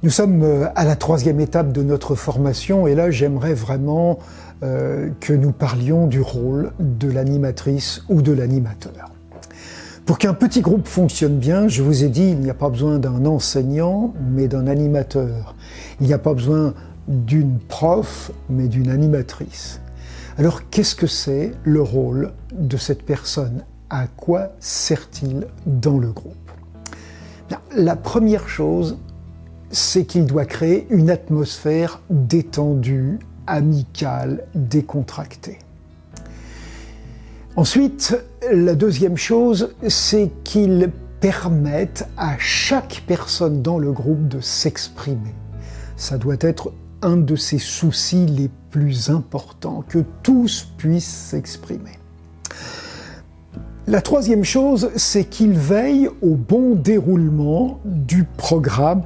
Nous sommes à la troisième étape de notre formation et là j'aimerais vraiment que nous parlions du rôle de l'animatrice ou de l'animateur. Pour qu'un petit groupe fonctionne bien, je vous ai dit, il n'y a pas besoin d'un enseignant, mais d'un animateur. Il n'y a pas besoin d'une prof, mais d'une animatrice. Alors qu'est-ce que c'est le rôle de cette personne? À quoi sert-il dans le groupe? Bien, la première chose, c'est qu'il doit créer une atmosphère détendue, amicale, décontractée. Ensuite, la deuxième chose, c'est qu'il permette à chaque personne dans le groupe de s'exprimer. Ça doit être un de ses soucis les plus importants, que tous puissent s'exprimer. La troisième chose, c'est qu'il veille au bon déroulement du programme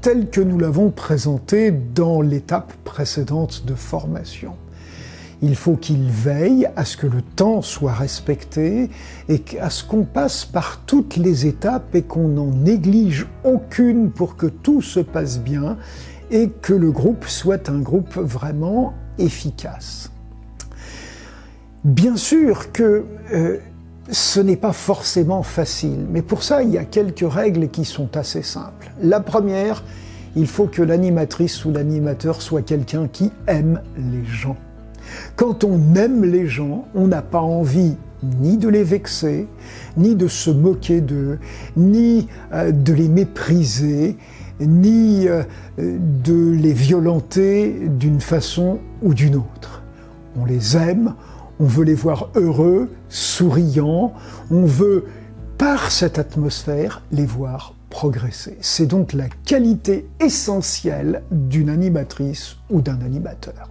tel que nous l'avons présenté dans l'étape précédente de formation. Il faut qu'il veille à ce que le temps soit respecté et à ce qu'on passe par toutes les étapes et qu'on n'en néglige aucune pour que tout se passe bien et que le groupe soit un groupe vraiment efficace. Bien sûr que ce n'est pas forcément facile, mais pour ça, il y a quelques règles qui sont assez simples. La première, il faut que l'animatrice ou l'animateur soit quelqu'un qui aime les gens. Quand on aime les gens, on n'a pas envie ni de les vexer, ni de se moquer d'eux, ni de les mépriser, ni de les violenter d'une façon ou d'une autre. On les aime, on veut les voir heureux, souriants, on veut, par cette atmosphère, les voir progresser. C'est donc la qualité essentielle d'une animatrice ou d'un animateur.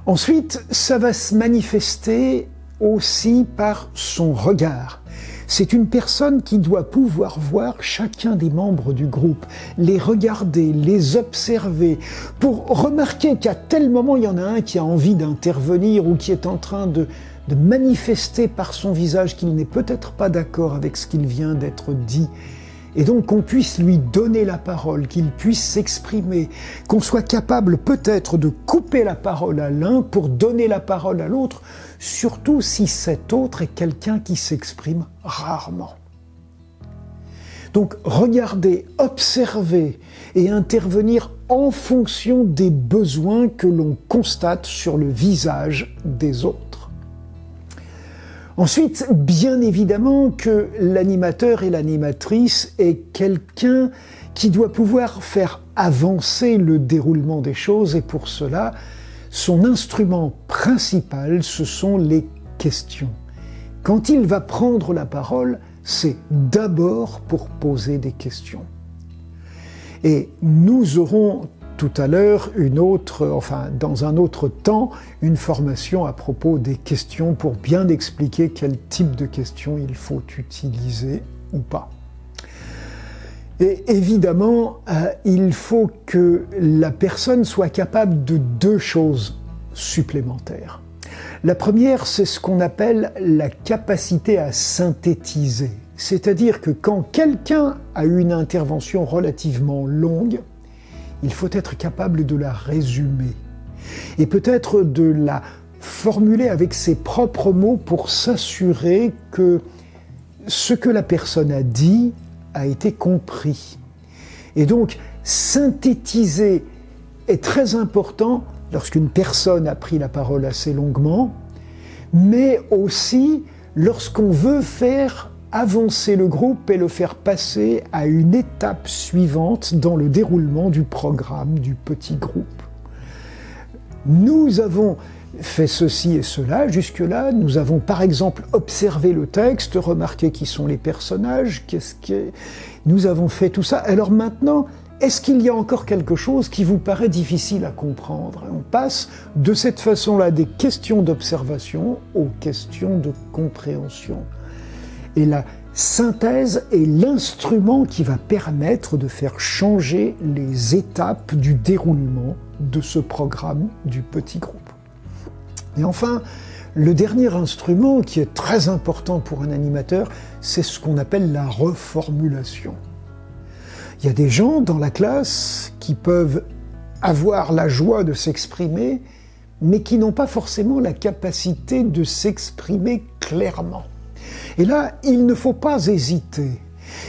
Ensuite, ça va se manifester aussi par son regard. C'est une personne qui doit pouvoir voir chacun des membres du groupe, les regarder, les observer, pour remarquer qu'à tel moment, il y en a un qui a envie d'intervenir ou qui est en train de manifester par son visage qu'il n'est peut-être pas d'accord avec ce qu'il vient d'être dit. Et donc qu'on puisse lui donner la parole, qu'il puisse s'exprimer, qu'on soit capable peut-être de couper la parole à l'un pour donner la parole à l'autre, surtout si cet autre est quelqu'un qui s'exprime rarement. Donc regarder, observer et intervenir en fonction des besoins que l'on constate sur le visage des autres. Ensuite, bien évidemment que l'animateur et l'animatrice est quelqu'un qui doit pouvoir faire avancer le déroulement des choses et pour cela, son instrument principal, ce sont les questions. Quand il va prendre la parole, c'est d'abord pour poser des questions. Et nous aurons tout à l'heure dans un autre temps, une formation à propos des questions pour bien expliquer quel type de questions il faut utiliser ou pas. Et évidemment, il faut que la personne soit capable de deux choses supplémentaires. La première, c'est ce qu'on appelle la capacité à synthétiser. C'est-à-dire que quand quelqu'un a une intervention relativement longue, il faut être capable de la résumer et peut-être de la formuler avec ses propres mots pour s'assurer que ce que la personne a dit a été compris. Et donc, synthétiser est très important lorsqu'une personne a pris la parole assez longuement, mais aussi lorsqu'on veut faire avancer le groupe et le faire passer à une étape suivante dans le déroulement du programme du petit groupe. Nous avons fait ceci et cela, jusque-là, nous avons par exemple observé le texte, remarqué qui sont les personnages, nous avons fait tout ça. Alors maintenant, est-ce qu'il y a encore quelque chose qui vous paraît difficile à comprendre? On passe de cette façon-là des questions d'observation aux questions de compréhension. Et la synthèse est l'instrument qui va permettre de faire changer les étapes du déroulement de ce programme du petit groupe. Et enfin, le dernier instrument qui est très important pour un animateur, c'est ce qu'on appelle la reformulation. Il y a des gens dans la classe qui peuvent avoir la joie de s'exprimer, mais qui n'ont pas forcément la capacité de s'exprimer clairement. Et là, il ne faut pas hésiter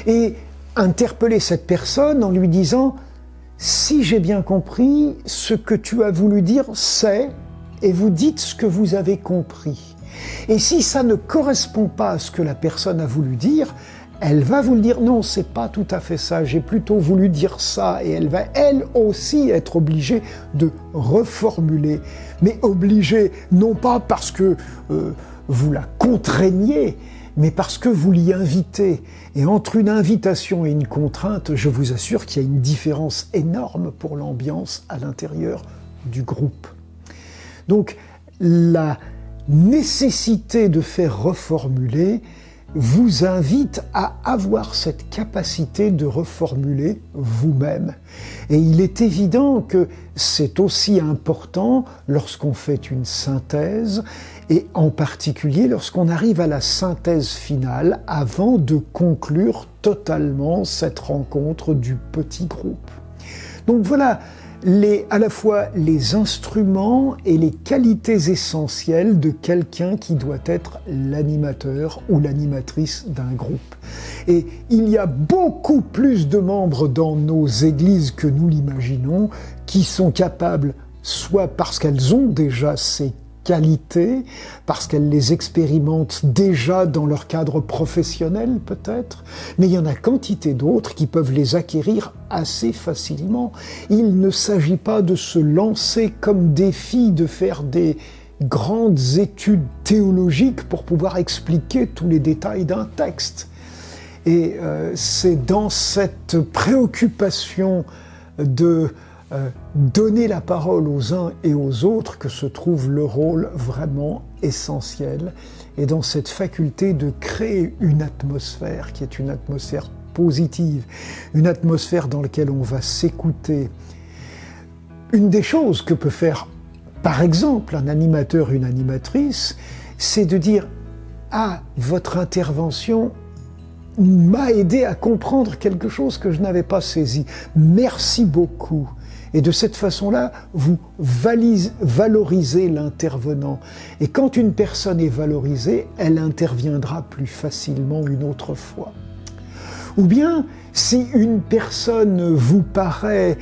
et interpeller cette personne en lui disant « Si j'ai bien compris, ce que tu as voulu dire, c'est... » et vous dites ce que vous avez compris. Et si ça ne correspond pas à ce que la personne a voulu dire, elle va vous le dire « Non, c'est pas tout à fait ça, j'ai plutôt voulu dire ça » et elle va elle aussi être obligée de reformuler. Mais obligée, non pas parce que vous la contraignez, mais parce que vous l'y invitez. Et entre une invitation et une contrainte, je vous assure qu'il y a une différence énorme pour l'ambiance à l'intérieur du groupe. Donc, la nécessité de faire reformuler vous invite à avoir cette capacité de reformuler vous-même. Et il est évident que c'est aussi important lorsqu'on fait une synthèse, et en particulier lorsqu'on arrive à la synthèse finale avant de conclure totalement cette rencontre du petit groupe. Donc voilà, à la fois les instruments et les qualités essentielles de quelqu'un qui doit être l'animateur ou l'animatrice d'un groupe. Et il y a beaucoup plus de membres dans nos églises que nous l'imaginons, qui sont capables, soit parce qu'elles ont déjà ces qualités, parce qu'elles les expérimentent déjà dans leur cadre professionnel peut-être, mais il y en a quantité d'autres qui peuvent les acquérir assez facilement. Il ne s'agit pas de se lancer comme défi, de faire des grandes études théologiques pour pouvoir expliquer tous les détails d'un texte. Et c'est dans cette préoccupation de donner la parole aux uns et aux autres que se trouve le rôle vraiment essentiel, et dans cette faculté de créer une atmosphère qui est une atmosphère positive, une atmosphère dans laquelle on va s'écouter. Une des choses que peut faire, par exemple, un animateur, une animatrice, c'est de dire « Ah, votre intervention m'a aidé à comprendre quelque chose que je n'avais pas saisi. Merci beaucoup. » Et de cette façon-là, vous valorisez l'intervenant. Et quand une personne est valorisée, elle interviendra plus facilement une autre fois. Ou bien, si une personne vous paraît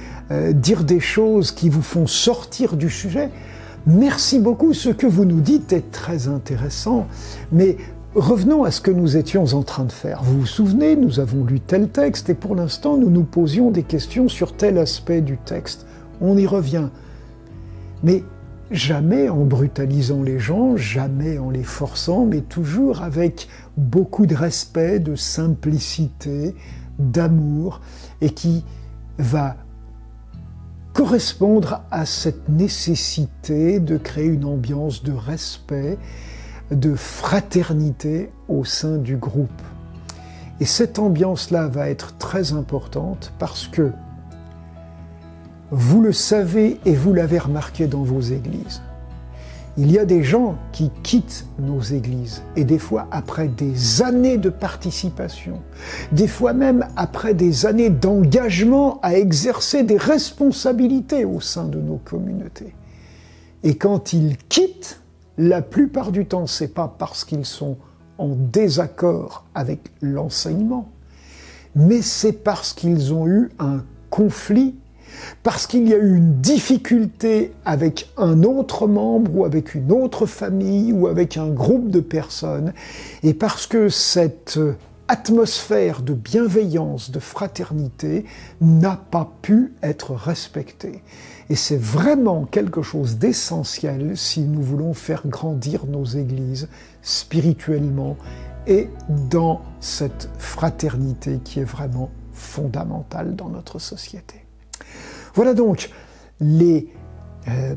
dire des choses qui vous font sortir du sujet, merci beaucoup, ce que vous nous dites est très intéressant, mais revenons à ce que nous étions en train de faire. Vous vous souvenez, nous avons lu tel texte et pour l'instant, nous nous posions des questions sur tel aspect du texte. On y revient. Mais jamais en brutalisant les gens, jamais en les forçant, mais toujours avec beaucoup de respect, de simplicité, d'amour, et qui va correspondre à cette nécessité de créer une ambiance de respect, de fraternité au sein du groupe. Et cette ambiance-là va être très importante parce que vous le savez et vous l'avez remarqué dans vos églises. Il y a des gens qui quittent nos églises, et des fois après des années de participation, des fois même après des années d'engagement à exercer des responsabilités au sein de nos communautés. Et quand ils quittent, la plupart du temps, c'est pas parce qu'ils sont en désaccord avec l'enseignement, mais c'est parce qu'ils ont eu un conflit, parce qu'il y a eu une difficulté avec un autre membre ou avec une autre famille ou avec un groupe de personnes, et parce que cette atmosphère de bienveillance, de fraternité n'a pas pu être respectée. Et c'est vraiment quelque chose d'essentiel si nous voulons faire grandir nos églises spirituellement et dans cette fraternité qui est vraiment fondamentale dans notre société. Voilà donc les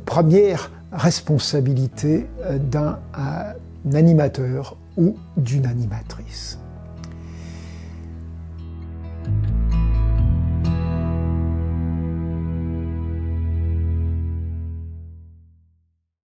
premières responsabilités d'un animateur ou d'une animatrice.